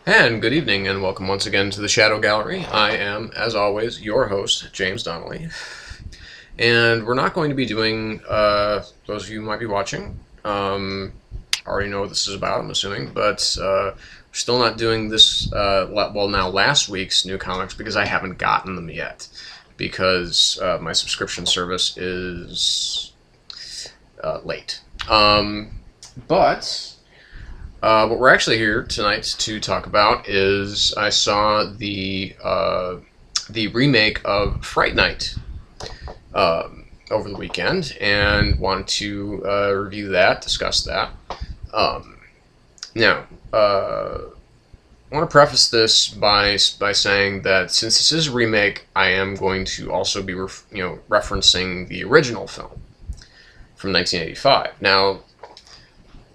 And good evening, and welcome once again to the Shadow Gallery. I am, as always, your host, James Donnelly. And we're not going to be doing, those of you who might be watching, already know what this is about, I'm assuming, but we're still not doing this, well, now last week's new comics because I haven't gotten them yet. Because my subscription service is late. But what we're actually here tonight to talk about is I saw the remake of Fright Night over the weekend and wanted to review that, discuss that. Now, I want to preface this by saying that since this is a remake, I am going to also be referencing the original film from 1985. Now,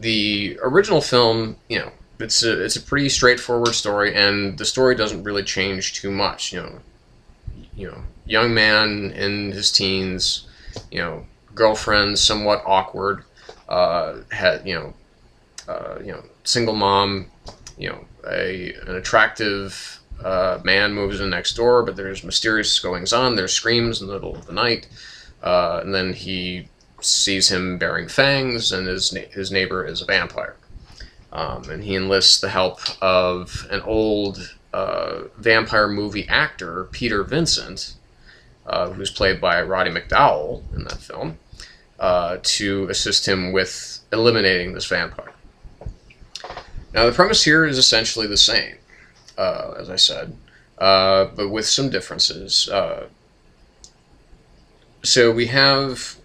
the original film, it's a pretty straightforward story, and the story doesn't really change too much. Young man in his teens, girlfriend somewhat awkward, single mom, an attractive man moves in next door, but there's mysterious goings on. There's screams in the middle of the night, and then he sees him bearing fangs, and his neighbor is a vampire. And he enlists the help of an old vampire movie actor, Peter Vincent, who's played by Roddy McDowall in that film, to assist him with eliminating this vampire. Now, the premise here is essentially the same, as I said, but with some differences. So we have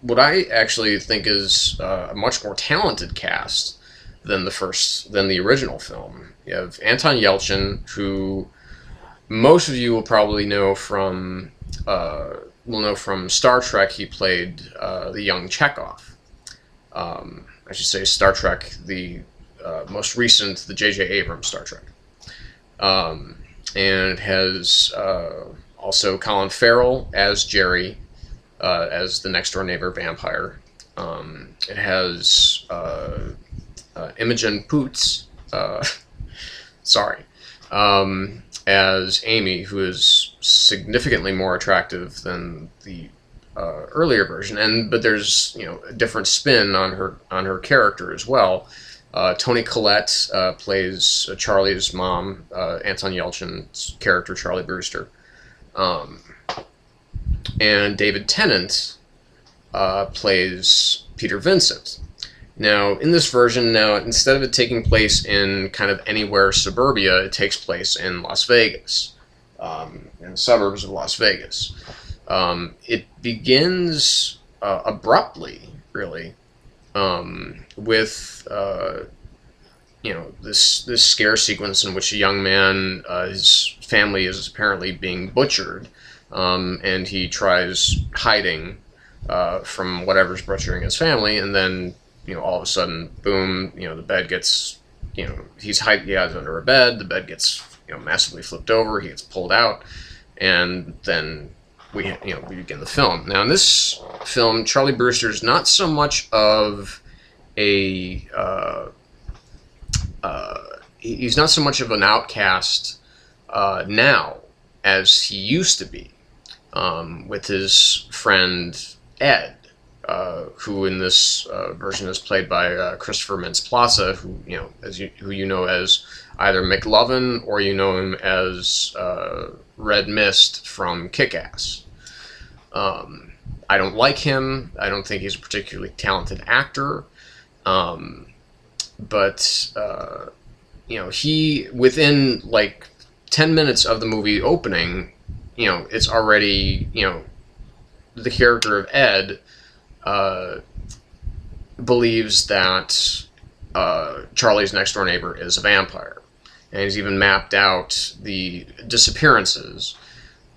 what I actually think is a much more talented cast than the original film. You have Anton Yelchin, who most of you will probably know from Star Trek. He played the young Chekhov. I should say Star Trek, the most recent, the J.J. Abrams Star Trek. And it has also Colin Farrell as Jerry, as the next door neighbor vampire. It has Imogen Poots, as Amy, who is significantly more attractive than the earlier version, but there's a different spin on her character as well. Toni Collette plays Charlie's mom, Anton Yelchin's character, Charlie Brewster. And David Tennant plays Peter Vincent. Now, in this version, instead of it taking place in kind of anywhere suburbia, it takes place in Las Vegas, in the suburbs of Las Vegas. It begins abruptly, really, with this scare sequence in which a young man, his family is apparently being butchered. And he tries hiding from whatever's butchering his family, and then all of a sudden, boom! The bed gets he's under a bed. The bed gets massively flipped over. He gets pulled out, and then we begin the film. Now, in this film, Charlie Brewster's not so much of a he's not so much of an outcast now as he used to be. With his friend Ed, who in this version is played by Christopher Mintz-Plasse, who you know as either McLovin or you know him as Red Mist from Kick-Ass. I don't like him. I don't think he's a particularly talented actor. But he, within like 10 minutes of the movie opening, it's already, the character of Ed believes that Charlie's next door neighbor is a vampire. And he's even mapped out the disappearances.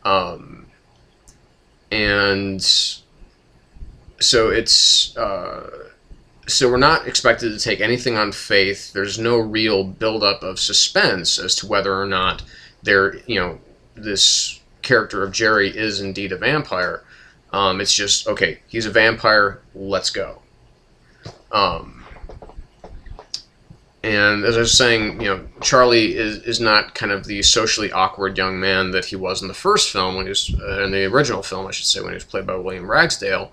And so it's, so we're not expected to take anything on faith. There's no real buildup of suspense as to whether or not this character of Jerry is indeed a vampire. It's just, okay, he's a vampire, let's go. And as I was saying, Charlie is not kind of the socially awkward young man that he was in the first film, when he was in the original film, I should say, when he was played by William Ragsdale.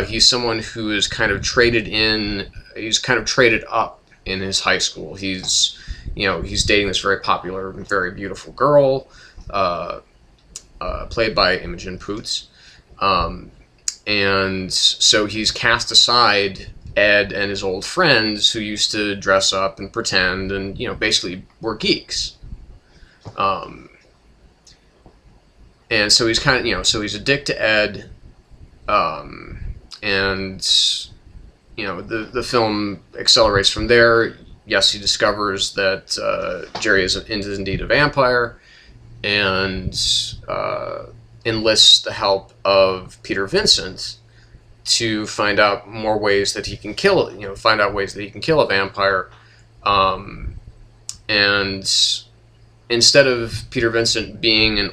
He's someone who is kind of traded in. He's kind of traded up in his high school. He's dating this very popular and very beautiful girl, played by Imogen Poots, and so he's cast aside Ed and his old friends who used to dress up and pretend and, basically were geeks. And so he's kind of, so he's a dick to Ed, and, the film accelerates from there. Yes, he discovers that Jerry is indeed a vampire, and enlists the help of Peter Vincent to find out more ways that he can kill it, find out ways that he can kill a vampire. And instead of Peter Vincent being an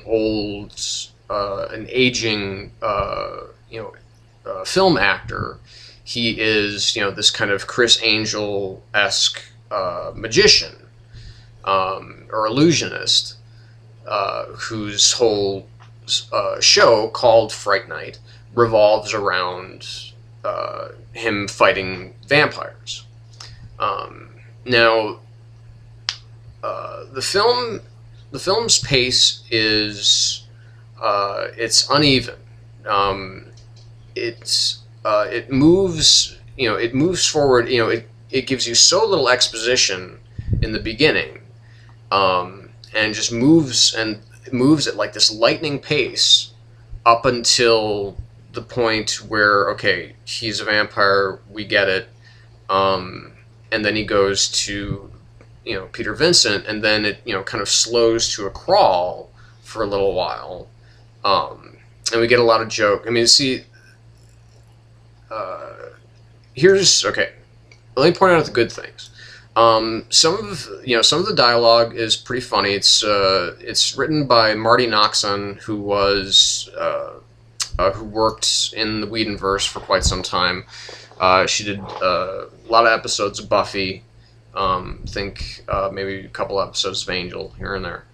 aging, film actor, he is, this kind of Chris Angel-esque magician, or illusionist, whose whole show, called Fright Night, revolves around him fighting vampires. Now, the film's pace is it's uneven. It moves forward. It gives you so little exposition in the beginning, and just moves at like this lightning pace up until the point where, okay, he's a vampire, we get it, and then he goes to, Peter Vincent, and then it, kind of slows to a crawl for a little while, and we get a lot of joke. I mean, see, okay, let me point out the good things. Some of the dialogue is pretty funny. It's written by Marty Noxon, who worked in the Whedonverse for quite some time. She did a lot of episodes of Buffy. Think maybe a couple episodes of Angel here and there.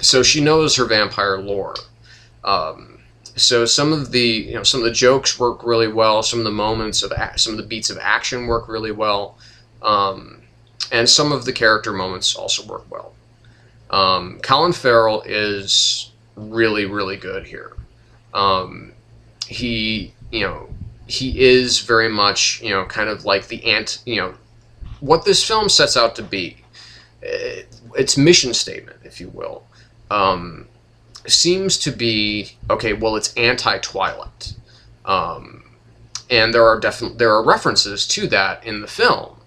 So she knows her vampire lore. So some of the jokes work really well. Some of the beats of action work really well, and some of the character moments also work well. Colin Farrell is really, really good here. He is very much, kind of like what this film sets out to be. Its mission statement, if you will, seems to be, okay, well, it's anti-Twilight. And there are references to that in the film.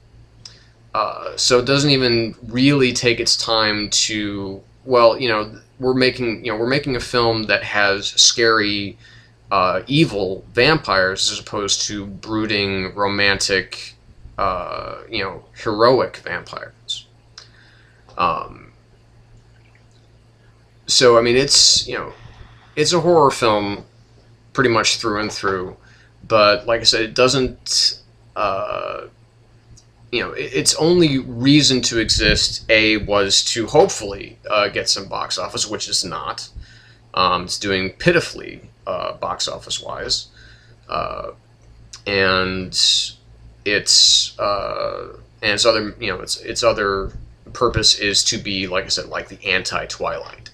So it doesn't even really take its time to, well, we're making a film that has scary, evil vampires as opposed to brooding, romantic, heroic vampires. So I mean, it's a horror film pretty much through and through, but like I said, it doesn't. Its only reason to exist, was to hopefully get some box office, which is not. It's doing pitifully box office wise, and its other purpose is to be, like I said, like the anti-Twilight.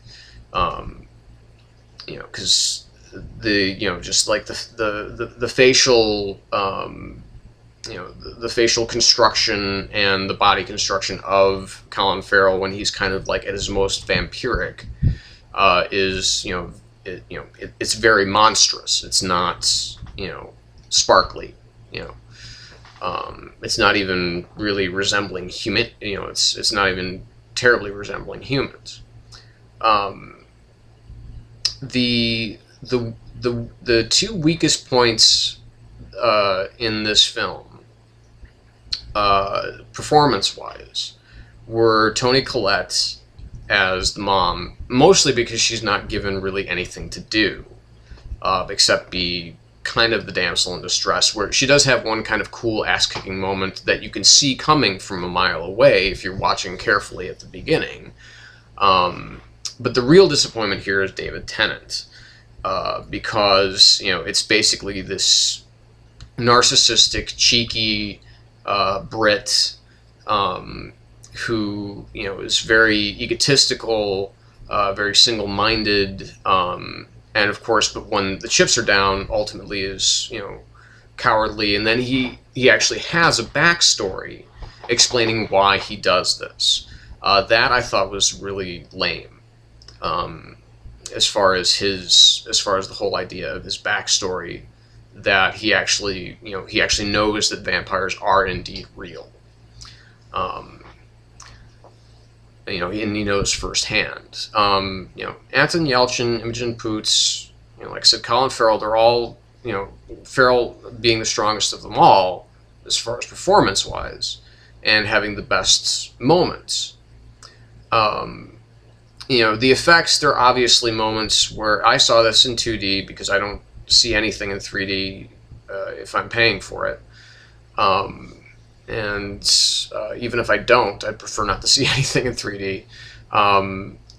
Because just like the facial, the facial construction and the body construction of Colin Farrell when he's kind of like at his most vampiric, is it's very monstrous. It's not sparkly. It's not even really resembling human. It's not even terribly resembling humans. The two weakest points in this film, performance-wise, were Toni Collette as the mom, mostly because she's not given really anything to do, except be kind of the damsel in distress, where she does have one kind of cool ass-kicking moment that you can see coming from a mile away if you're watching carefully at the beginning. But the real disappointment here is David Tennant, because, you know, it's basically this narcissistic, cheeky Brit who, you know, is very egotistical, very single-minded, and of course, but when the chips are down, ultimately is, you know, cowardly. And then he actually has a backstory explaining why he does this. That I thought was really lame. As far as the whole idea of his backstory, that he actually, you know, he actually knows that vampires are indeed real. You know, and he knows firsthand. You know, Anton Yelchin, Imogen Poots, you know, like I said, Colin Farrell, they're all, you know, Farrell being the strongest of them all as far as performance-wise, and having the best moments. You know, the effects, there are obviously moments where I saw this in 2D because I don't see anything in 3D if I'm paying for it. Even if I don't, I'd prefer not to see anything in 3D.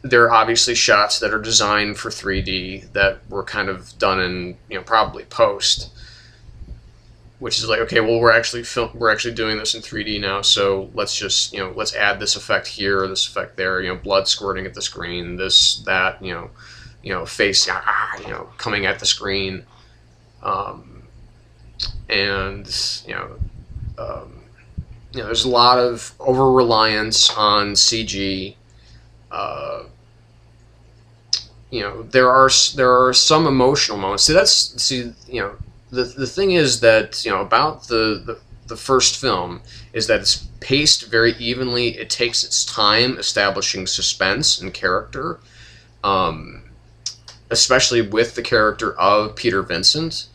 There are obviously shots that are designed for 3D that were kind of done in, you know, probably post, which is like, okay, well, we're actually doing this in 3D now, so let's just, you know, let's add this effect here, this effect there, you know, blood squirting at the screen, this, that, you know, face, you know, coming at the screen, and you know, there's a lot of over-reliance on CG. You know, there are some emotional moments. You know, the thing is that, you know, about the first film is that it's paced very evenly. It takes its time establishing suspense and character, especially with the character of Peter Vincent,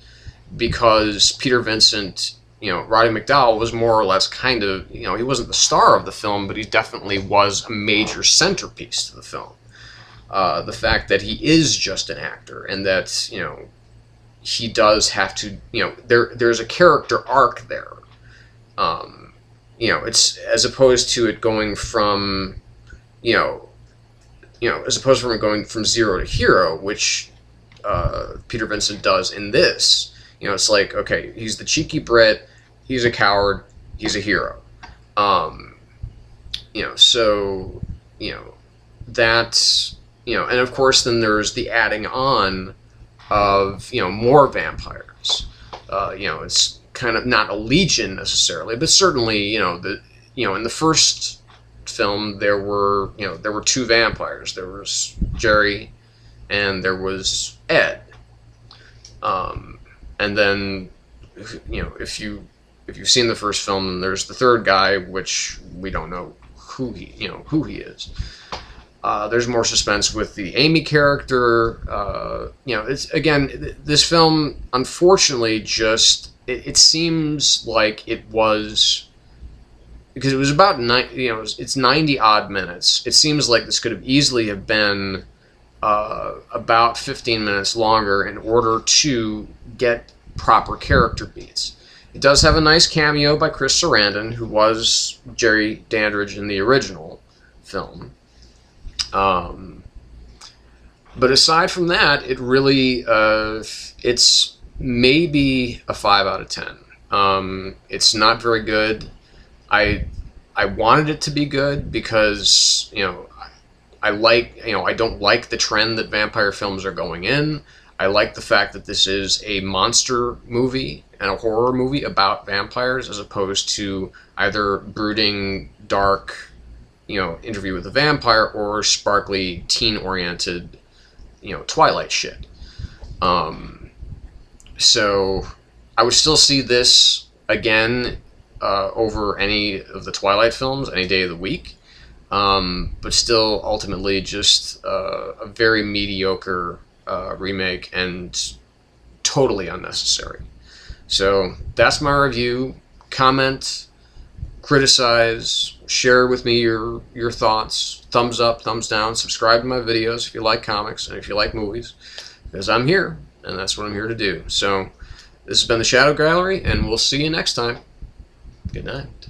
because Peter Vincent, you know, Roddy McDowall was more or less kind of, you know, he wasn't the star of the film, but he definitely was a major centerpiece to the film. The fact that he is just an actor, and that, you know, he does have to, you know, there's a character arc there. You know, it's, as opposed to it going from, as opposed from it going from zero to hero, which Peter Vincent does in this. You know, it's like, okay, he's the cheeky Brit, he's a coward, he's a hero. You know, so, you know, that's, you know, and of course then there's the adding on of, you know, more vampires. You know, it's kind of not a legion necessarily, but certainly, you know, in the first film there were 2 vampires. There was Jerry and there was Ed. And then, you know, if you've seen the first film, then there's the third guy, which we don't know who he is. There's more suspense with the Amy character. You know, it's, again, this film, unfortunately, just it seems like it was, because it was about it's 90 odd minutes. It seems like this could have easily have been about 15 minutes longer in order to get proper character beats. It does have a nice cameo by Chris Sarandon, who was Jerry Dandridge in the original film. But aside from that, it really, it's maybe a 5 out of 10. It's not very good. I wanted it to be good because, you know, I don't like the trend that vampire films are going in. I like the fact that this is a monster movie and a horror movie about vampires, as opposed to either brooding, dark, you know, Interview with a Vampire, or sparkly, teen-oriented, you know, Twilight shit. So I would still see this again over any of the Twilight films any day of the week, but still ultimately just a very mediocre remake and totally unnecessary. So that's my review. Comment, criticize, share with me your thoughts. Thumbs up, thumbs down. Subscribe to my videos if you like comics and if you like movies, because I'm here and that's what I'm here to do. So This has been the Shadow Gallery, and we'll see you next time. Good night.